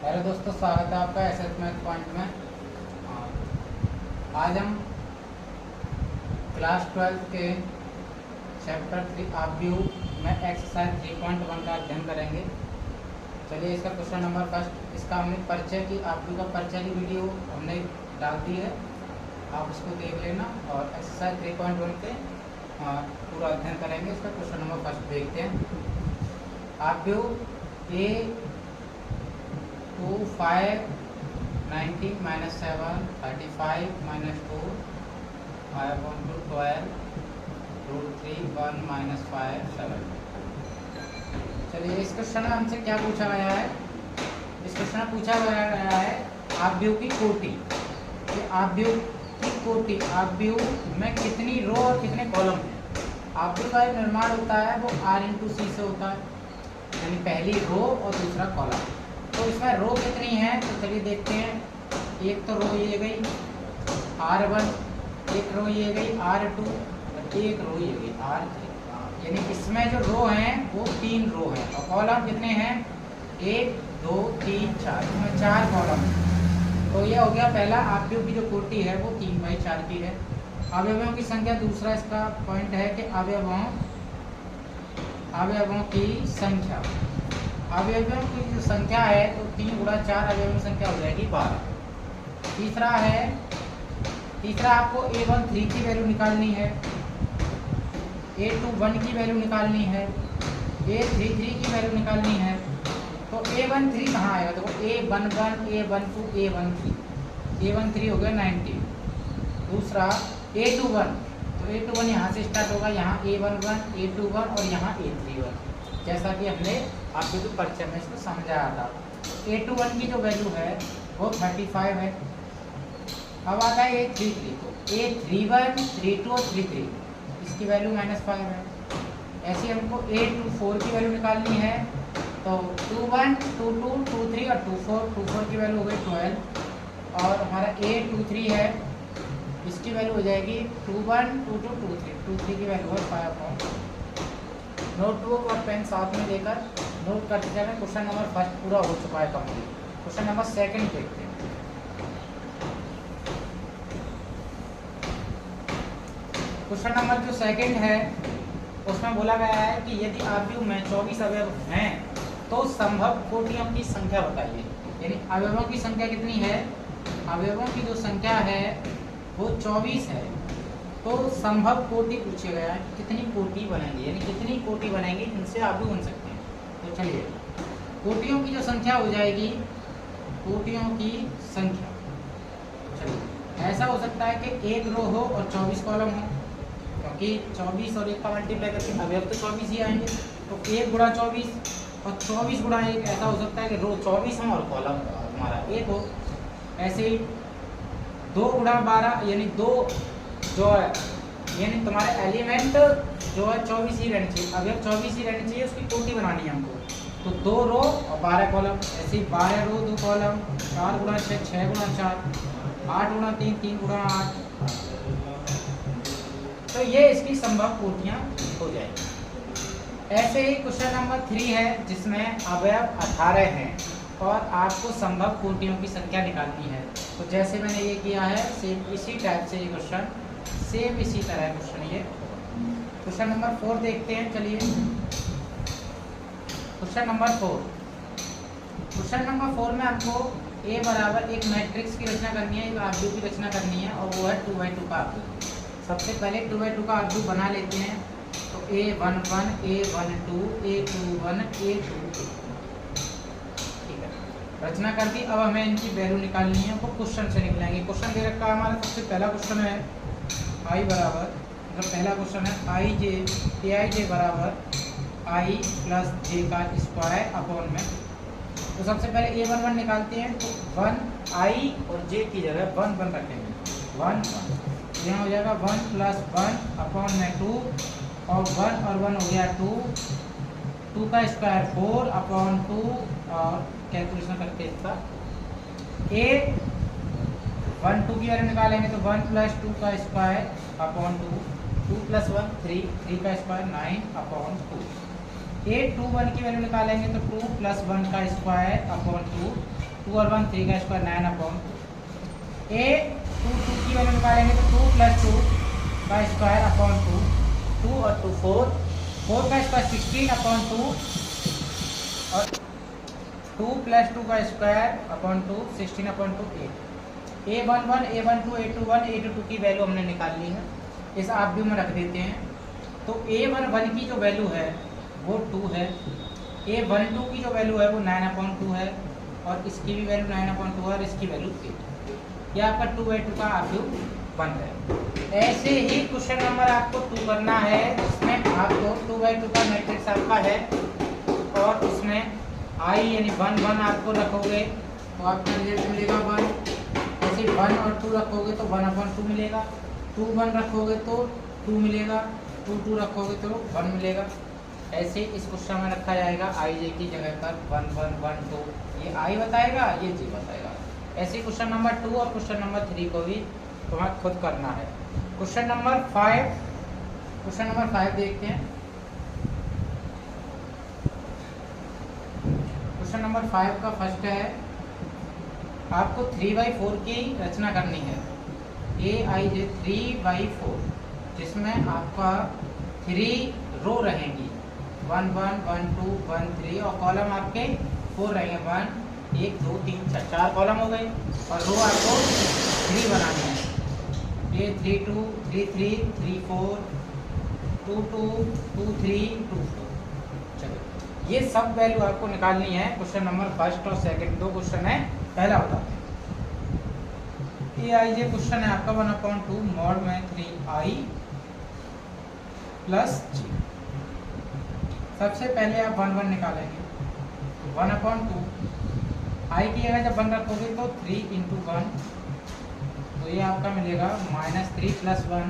Hello दोस्तों, स्वागत है आपका एसएस मैथ पॉइंट में। आज हम क्लास 12 के चैप्टर 3 आप व्यू में एक्सरसाइज 3.1 का अध्ययन करेंगे। चलिए, इसका क्वेश्चन नंबर फर्स्ट, इसका हमने परिचय की आप व्यू का परिचय की वीडियो हमने डाल दी है, आप उसको देख लेना। और एक्सरसाइज 3.1 के पूरा अध्ययन करेंगे। इसका क्वेश्चन नंबर फर्स्ट देखते हैं। आप व्यू ए 2 5 19 - 7 35 - 2 5/2 12 √3 1 - 5 7। चलिए, इस क्वेश्चन में हमसे क्या पूछा गया है। इस क्वेश्चन में पूछा गया है आव्यूह की कोटि। आव्यूह की कोटि, आव्यूह में कितनी रो और कितने कॉलम हैं। आव्यूह का निर्माण होता है वो R × C से होता है, यानी पहली रो और दूसरा कॉलम। तो इसमें रो कितनी है, तो चलिए देखते हैं। एक तो रो ये गई R1, एक रो ये गई R2 और एक रो ये गई R3। यानी इसमें जो रो हैं वो 3 रो हैं और कॉलम कितने हैं 1 2 3 4, इसमें 4 कॉलम। तो ये हो गया पहला। आव्यूह की जो कोटि है वो 3/4 की है। अवयवों की संख्या, दूसरा इसका पॉइंट है कि अवयवों की संख्या, अवयवों की जो संख्या है तो 3 × 4 अवयवों की संख्या हो जाएगी 12। तीसरा आपको A13 की वैल्यू निकालनी है, A21 की वैल्यू निकालनी है, A33 की वैल्यू निकालनी है। तो A13 कहाँ आएगा, देखो A11 A12 A13, A13 हो गया 90। दूसरा A21, तो A21 यहाँ से स्टार्ट होगा, यहाँ A11 A21 और यहाँ A31, जैसा कि हमने आपके जो परिचय में इसको समझाया था। A21 की जो वैल्यू है वो 35 है। अब आता है A33, तो A31 32 और 33 इसकी वैल्यू -5 है। ऐसे हमको A24 की वैल्यू निकालनी है, तो 21 22 23 और 24 की वैल्यू हो गई 12। और हमारा A23 है, इसकी वैल्यू हो जाएगी 21 22 23 की वैल्यू है 5। नोटबुक और पेन साथ में लेकर नोट करते जाए। क्वेश्चन नंबर फर्स्ट पूरा हो चुका है कंप्लीट। क्वेश्चन नंबर सेकंड देखते हैं। क्वेश्चन नंबर जो सेकंड है उसमें बोला गया है कि यदि आव्यूह में 24 अवयव हैं तो संभव कोटियों की संख्या बताइए। यानी अवयवों की संख्या कितनी है, अवयवों की जो संख्या है वो 24 है, तो संभव कोटि पूछा गया है कितनी कोटि बनेंगी, यानी कितनी कोटि बनेंगी इनसे आव्यूह बन सकते हैं। तो चलिए, कोटियों की जो संख्या हो जाएगी, कोटियों की संख्या, चलिए ऐसा हो सकता है कि एक रो हो और 24 कॉलम हो, क्योंकि 24 और 1 का मल्टीप्लाई करके अवयव तो 24 ही आएंगे। तो 1 × 24 और 24 × 1 ऐसा हो सकता है कि रो 24 हो और कॉलम हमारा 1 हो। ऐसे ही 2 × 12 यानी 2 जो है, यानी तुम्हारे एलिमेंट जो है 24 ही रहनी चाहिए, अवयव 24 ही रहनी चाहिए, उसकी कोटि बनानी है हमको। तो 2 रो और 12 कॉलम। ऐसे ही 12 रो 2 कॉलम, 4 × 6 6 × 4 8 × 3 3 × 8। तो ये इसकी संभव कोटियाँ हो जाएगी। ऐसे ही क्वेश्चन नंबर 3 है जिसमें अवयव 18 हैं और आपको संभव कोटियों की संख्या निकालनी है। तो जैसे मैंने ये किया है सेम इसी टाइप से ये क्वेश्चन, सेम इसी तरह क्वेश्चन ये। क्वेश्चन नंबर 4 देखते हैं। चलिए, क्वेश्चन नंबर 4। क्वेश्चन नंबर 4 में आपको A बराबर एक मैट्रिक्स की रचना करनी है, एक आव्यूह की रचना करनी है और वो है 2/2 का आव्यूह। सबसे पहले 2/2 का आव्यूह बना लेते हैं। तो A11 A12 A21 A22, ठीक है, रचना कर दी। अब हमें इनकी वैल्यू निकालनी है, वो क्वेश्चन से निकलेंगे। क्वेश्चन दे रखा है हमारा, सबसे पहला क्वेश्चन है I बराबर, मतलब पहला क्वेश्चन है Aij बराबर I + j का स्क्वायर अपॉन में। तो सबसे पहले A11 निकालते हैं, तो 1 I और j की जगह 1 1 रखेंगे, 1 1 यहाँ हो जाएगा 1 + 1 अपॉन में 2 और 1 और 1 हो गया 2, 2 का स्क्वायर 4 अपॉन 2 और कैलकुलेशन करके इसका A12 की वैल्यू निकालेंगे तो 1 + 2 का स्क्वायर अपॉन 2, 2 + 1 3, 3 का स्क्वायर 9 अपॉन 2। A21 की वैल्यू निकालेंगे तो 2 + 1 का स्क्वायर अपॉन 2, 2 और 1 3 का स्क्वायर 9 अपॉन ए 2 की वैल्यू निकालेंगे तो 2 + 2 का स्क्वायर अपॉन 2 और 2 4 का स्क्वायर 16 अपॉन 2 और 2 + 2 का square upon 2 16 upon 2 8 A11 A12 A21 A22 की वैल्यू हमने निकाल ली है। इस आप में रख देते हैं। तो A11 की जो वैल्यू है वो 2 है, A12 की जो वैल्यू है वो 9/2 है और इसकी भी वैल्यू 9/2 है और इसकी वैल्यू 8। यह आपका 2/2 का आप बन है। ऐसे ही क्वेश्चन नंबर आपको 2 करना है जिसमें आपको 2/2 का मैट्रिक्स आपका है और उसमें I यानी 1 1 आपको रखोगे तो आपका रिजल्ट मिलेगा 1। ऐसे 1 और 2 रखोगे तो 1/2 मिलेगा, 2 1 रखोगे तो 2 मिलेगा, 2 2 रखोगे तो 1 मिलेगा। ऐसे इस क्वेश्चन में रखा जाएगा I J की जगह पर 1 1 1 2, ये I बताएगा ये J बताएगा। ऐसे क्वेश्चन नंबर 2 और क्वेश्चन नंबर 3 को भी तुम्हें खुद करना है। क्वेश्चन नंबर 5 देखते हैं। क्वेश्चन नंबर 5 का फर्स्ट है, आपको 3/4 की रचना करनी है। AIJ 3/4 जिसमें आपका 3 रो रहेंगी 1 1 1 2 1 3 और कॉलम आपके 4 रहेंगे 1 1 2 3 4 कॉलम हो गए और रो आपको 3 बनानी है। ये 3 2 3 3 3 4 2 2 2 3 2 4। चलो ये सब वैल्यू आपको निकालनी है। क्वेश्चन नंबर फर्स्ट और सेकंड 2 क्वेश्चन है। पहला बताते हैं AIJ क्वेश्चन है आपका 1/2 मॉड में 3I + J। सबसे पहले आप 1 1 निकालेंगे 1/2 I की जगह जब 1 रखोगे तो 3 × 1 तो ये आपका मिलेगा -3 + 1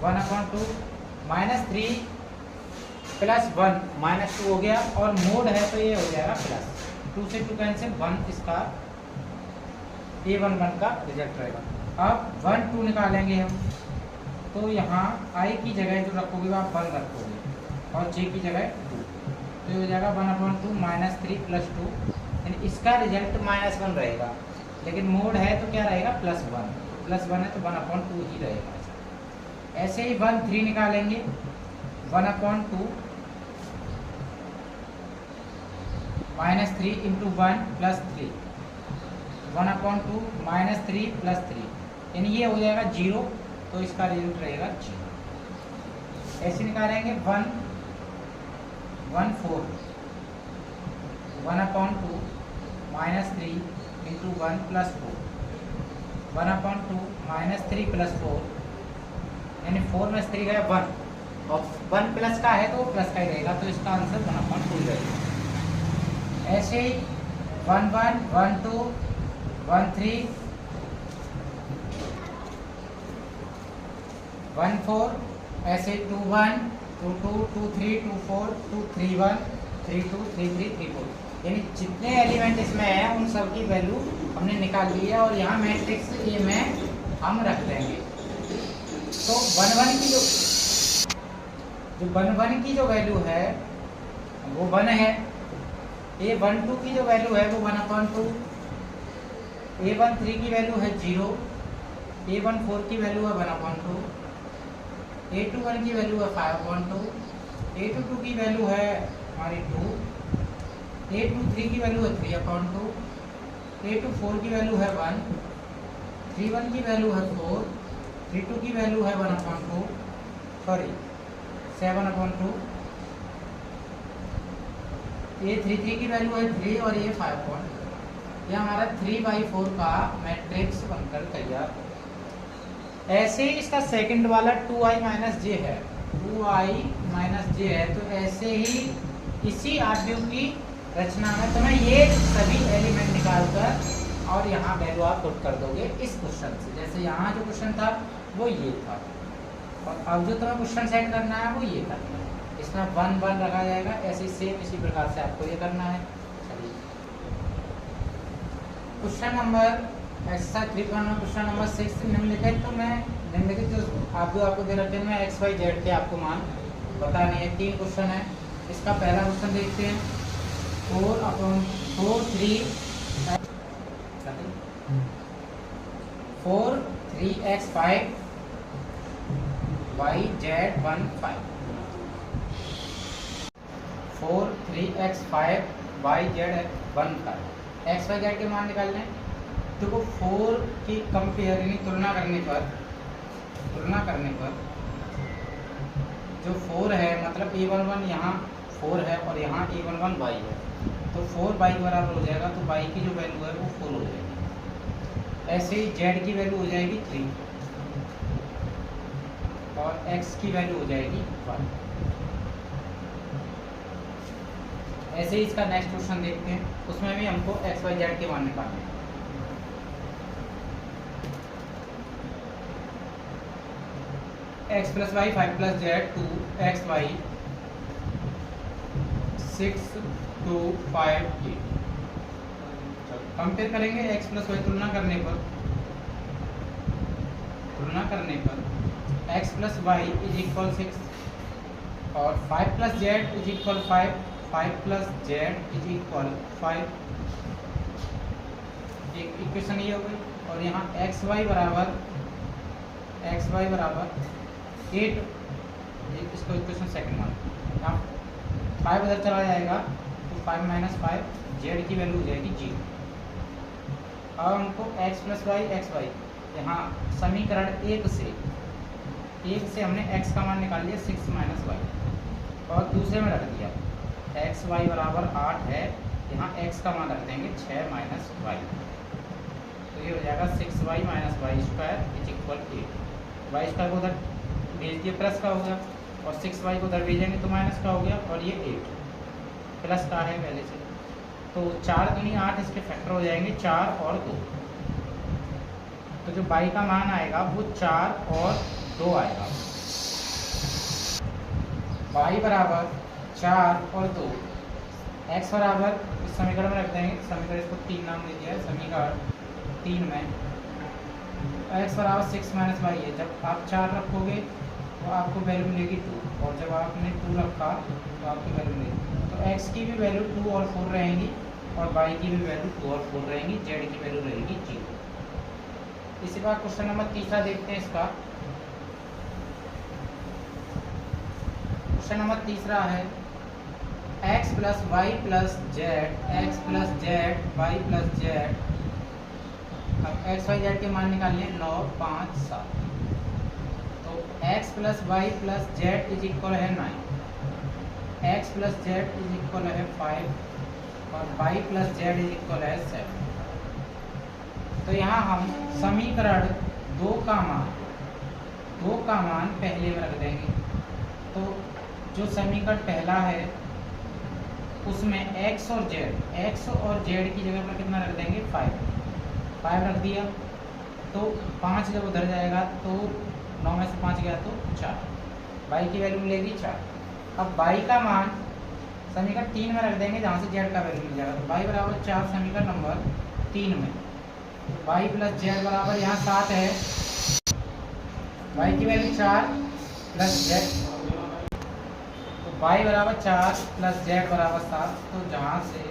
1/2 -3 + 1 -2 हो गया और मोड है तो ये हो जाएगा प्लस 2 से 2 कैंसिल 1 इसका A11 का रिजल्ट रहेगा। अब 1 2 निकालेंगे हम तो यहाँ I की जगह जो रखोगे वो आप 1 रखोगे और J की जगह 2 तो ये हो जाएगा 1/2 -3 + 2 यानी इसका रिजल्ट -1 रहेगा, लेकिन मोड है तो क्या रहेगा +1 है तो 1/2 ही रहेगा। ऐसे ही 1 3 निकालेंगे 1/2 -3 × 1 + 3 1/2 -3 + 3 यानी ये हो जाएगा 0 तो इसका रिजल्ट रहेगा 0। ऐसे निकालेंगे 1 1 4 1/2 -3 × 1 + 4 1/2 -3 + 4 यानी 4 में 3 गया 1 और 1 प्लस का है तो प्लस का ही रहेगा तो इसका आंसर 1/2 रहेगा। ऐसे ही 1 1 1 2 1 3 1 4 ऐसे 2 1 2 2 2 3 2 4 2 3 1 3 2 3 3 3 4 यानी जितने एलिमेंट इसमें हैं उन सब की वैल्यू हमने निकाल ली है और यहाँ मैट्रिक्स ए में हम रख देंगे। तो 1 1 की जो वैल्यू है वो 1 है। A12 की जो वैल्यू है वो 1/2, A13 की वैल्यू है 0, A14 की वैल्यू है 1/2, A21 की वैल्यू है 5/2, A22 की वैल्यू है हमारी 2, A23 की वैल्यू है 3/2, A24 की वैल्यू है 1, 31 की वैल्यू है 4, 32 की वैल्यू है 7/2, A33 की वैल्यू है 3 और ये 5/2। यह हमारा 3/4 का मैट्रिक्स बनकर तैयार है। ऐसे ही इसका सेकंड वाला 2I - J है, 2I - J है। तो ऐसे ही इसी आव्यूह की रचना में तुम्हें ये सभी एलिमेंट निकालकर और यहाँ वैल्यू आप पुट कर दोगे इस क्वेश्चन से। जैसे यहाँ जो क्वेश्चन था वो ये था और अब जो तुम्हें क्वेश्चन सेट करना है वो ये करना है। इसमें 1 1 रखा जाएगा। ऐसे सेम इसी प्रकार से आपको ये करना है। चलिए क्वेश्चन नंबर एक्सरसाइज 3.1 में क्वेश्चन नंबर 6 निम्नलिखित तो मैं निम्नलिखित जो आपको दे रखे हैं मैं XYZ के आपको मान बताने हैं। 3 क्वेश्चन है। इसका पहला क्वेश्चन देखते हैं 4/4 3 4 3x 5 y z 1 5 4 3x 5 y z 1 5 x y z के मान निकालने हैं। देखो 4 की कंपेयर यानी तुलना करने पर जो 4 है मतलब a11 यहाँ 4 है और यहाँ a11 y है, तो 4 y बराबर हो जाएगा, तो y की जो वैल्यू है वो 4 हो जाएगी। ऐसे ही z की वैल्यू हो जाएगी 3 और x की वैल्यू हो जाएगी 1। ऐसे ही इसका नेक्स्ट क्वेश्चन देखते हैं, उसमें भी हमको x y z के मान निकालने हैं। x plus y 5 plus z 2 x y 6 2 5 8। Compare करेंगे x प्लस वाई तुलना करने पर x plus y is equal 6 और 5 plus z is equal 5 5 plus z is equal 5। एक इक्वेशन ये हो गई और यहाँ एक्स वाई बराबर 8, इसको इक्वेशन सेकंड मान, यहाँ 5 इधर चला जाएगा तो 5 माइनस 5 जेड की वैल्यू हो जाएगी 0। अब हमको x plus y x y यहाँ समीकरण 1 से हमने x का मान निकाल लिया 6 माइनस वाई और दूसरे में रख दिया एक्स वाई बराबर 8 है, यहाँ x का मान रख देंगे 6 माइनस वाई, तो ये हो जाएगा 6y minus y square is equal 8। Y square को उधर भेज दिए प्लस का हो गया और 6y को उधर भेजेंगे तो माइनस का हो गया और ये 8 प्लस का है पहले से, तो 4 दूनी 8 इसके फैक्टर हो जाएंगे 4 और 2, तो जो y का मान आएगा वो 4 और 2 आएगा। y बराबर 4 और 2, x बराबर इस समीकरण में रख देंगे, समीकरण इसको 3 नाम दे दिया है, समीकरण 3 में x बराबर 6 माइनस वाई है। जब आप 4 रखोगे तो आपको वैल्यू मिलेगी 2 और जब आपने 2 रखा तो आपकी वैल्यू मिलेगी, तो x की भी वैल्यू 2 और 4 रहेंगी और y की भी वैल्यू 2 और 4 रहेंगी, z की वैल्यू रहेगी 0। इसी बार क्वेश्चन नंबर तीसरा देखते हैं। इसका क्वेश्चन नंबर तीसरा है x plus y plus z x plus z y plus z. अब एक्स वाई जेड के मान निकालिए 9 5 7, तो x plus y plus z is equal है 9, x plus z is equal है 5 और y plus z is equal है 7। तो यहाँ हम समीकरण 2 का मान पहले में रख देंगे, तो जो समीकरण पहला है उसमें x और z की जगह पर कितना रख देंगे 5 रख दिया, तो 5 जब उधर जाएगा तो 9 में से 5 गया तो 4, y की वैल्यू मिलेगी 4। अब y का मान समीकरण 3 में रख देंगे जहाँ से z का वैल्यू मिल जाएगा, तो y बराबर 4 समीकरण नंबर 3 में, y प्लस जेड बराबर यहाँ 7 है, y की वैल्यू 4 प्लस जेड, तो y बराबर 4 प्लस जेड बराबर 7, तो जहाँ से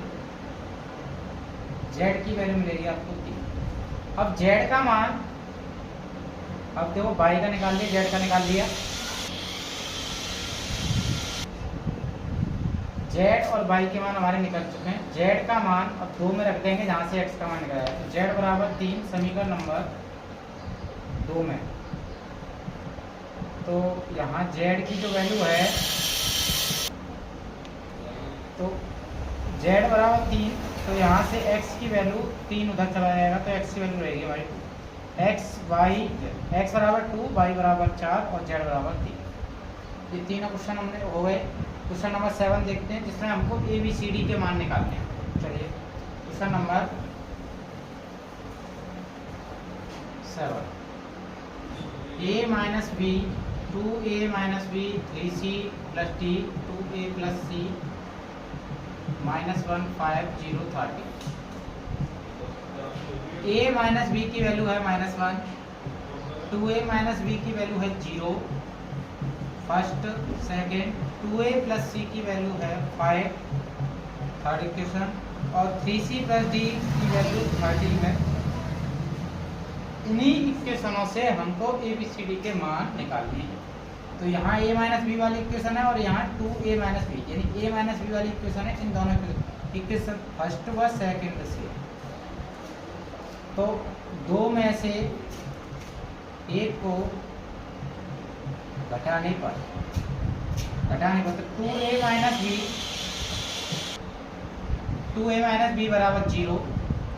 z की वैल्यू मिलेगी आपको 3। अब z का मान, अब देखो y का निकाल लिया z का निकाल लिया, z और y के मान हमारे निकल चुके हैं। z का मान अब 2 में रख देंगे जहाँ से x का मान निकला है, तो z बराबर 3 समीकरण नंबर 2 में, तो यहाँ z की जो वैल्यू है तो z बराबर 3, तो यहाँ से x की वैल्यू 3 उधर चला जाएगा, तो x की वैल्यू रहेगी हमारी x बराबर 2, y बराबर 4 और z बराबर 3। ये तीनों क्वेश्चन हमने हो गए। क्वेश्चन नंबर 7 देखते हैं जिसमें हमको ABCD के मान निकालने हैं। चलिए question number 7, a minus b 2a minus b 3c plus d 2a plus c -1 5 0 30। a minus b की वैल्यू है -1, 2a माइनस बी की वैल्यू है 0 first, second 2a plus c की वैल्यू है 5 थर्ड इक्वेशन, और 3c प्लस डी की value 13 है। इन्हीं इक्वेशनों से हमको ए बी सी डी के मान निकालने हैं। तो यहाँ a माइनस बी वाली इक्वेशन है और यहाँ 2a माइनस बी, यानी a माइनस बी वाली इक्वेशन है। इन दोनों इक्वेशन फर्स्ट व सेकंड से, तो दो में से एक को घटाने पर तो 2a माइनस बी बराबर 0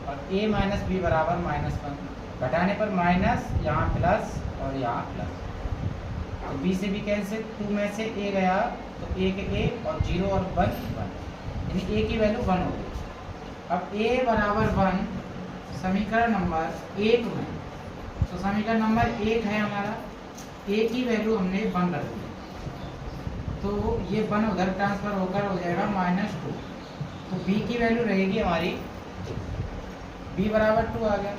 और a माइनस बी बराबर -1। घटाने पर माइनस, यहाँ प्लस और यहाँ प्लस, तो b से b कैंसिल, 2 में से a गया तो a के a और 0 और 1 1, यानी a की वैल्यू 1 हो गई। अब a बराबर 1 समीकरण नंबर 1 में, तो समीकरण नंबर 1 है हमारा, a की वैल्यू हमने 1 रख दी, तो ये 1 उधर ट्रांसफर होकर हो जाएगा -2, तो b की वैल्यू रहेगी हमारी b बराबर 2 आ गया।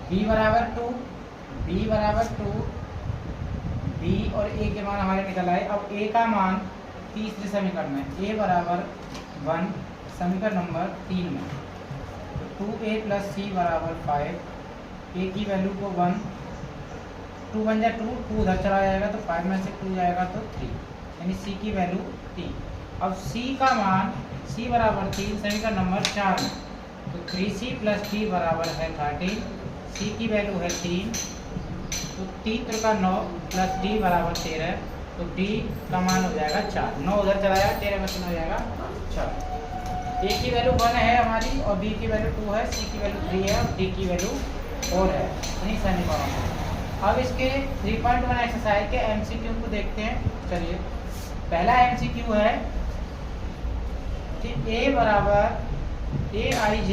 b बराबर 2 b और a के मान हमारे निकल आए। अब a का मान तीसरे समीकरण में, a बराबर 1 समीकरण नंबर 3 में, तो 2a प्लस c बराबर 5, a की वैल्यू को 1, 2 बन जाए 2 उधर चला जाएगा तो 5 में से 2 जाएगा तो 3, यानी c की वैल्यू 3। अब c का मान, c बराबर 3 समीकरण नंबर 4 में, तो 3c प्लस d बराबर है 13, c की वैल्यू है 3, तो 3 त्रिका 9 प्लस d बराबर 13, तो d का मान हो जाएगा 4, 9 उधर चला जाएगा 13 में से हो जाएगा 4। a की वैल्यू 1 है हमारी और b की वैल्यू 2 है, c की वैल्यू 3 है और d की वैल्यू 4 है, नहीं समीकरणों में। अब इसके 3.1 एक्सरसाइज के MCQ को देखते हैं। चलिए, पहला MCQ है कि a बराबर aij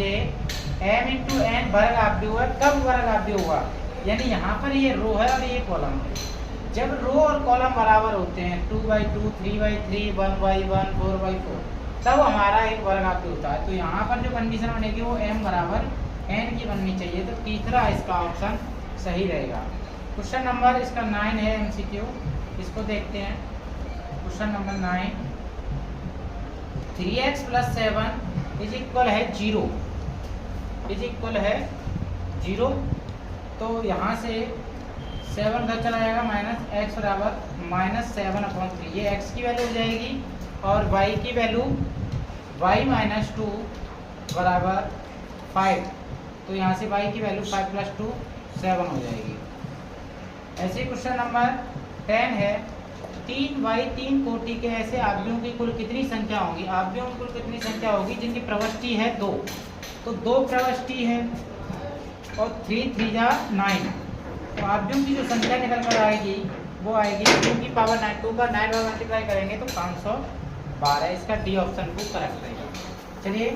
m इंटू n वर्ग आव्यूह है, कब वर्ग आव्यूह हुआ, यानी यहाँ पर ये रो है और ये कॉलम है। जब रो और कॉलम बराबर होते हैं 2/2, 3/3, 1/1, 4/4, तब हमारा एक वर्ग आव्यूह होता है। तो यहाँ पर जो कंडीशन बनेगी वो m बराबर n की बननी चाहिए, तो तीसरा इसका ऑप्शन सही रहेगा। क्वेश्चन नंबर इसका 9 है MCQ, इसको देखते हैं। Question number 9, 3x plus 7 is equal है 0, इज इक्वल है 0, तो यहाँ से 7 उधर चला जाएगा माइनस, x बराबर -7/3, ये x की वैल्यू हो जाएगी और y की वैल्यू y माइनस 2 बराबर 5, तो यहाँ से y की वैल्यू 5 प्लस 2 7 हो जाएगी। ऐसे क्वेश्चन नंबर 10 है, 3/3 कोटि के ऐसे आव्यूहों की कुल कितनी संख्या होगी, आव्यूहों की कुल कितनी संख्या होगी जिनकी प्रविष्टि है 2, तो 2 प्रविष्टि है और 3 3 जा 9, तो आव्यूहों की जो संख्या निकल कर आएगी वो आएगी 2 की पावर 9, 2 का 9 बार मल्टीप्लाई करेंगे तो 512, इसका डी ऑप्शन को करेक्ट रहेगा। चलिए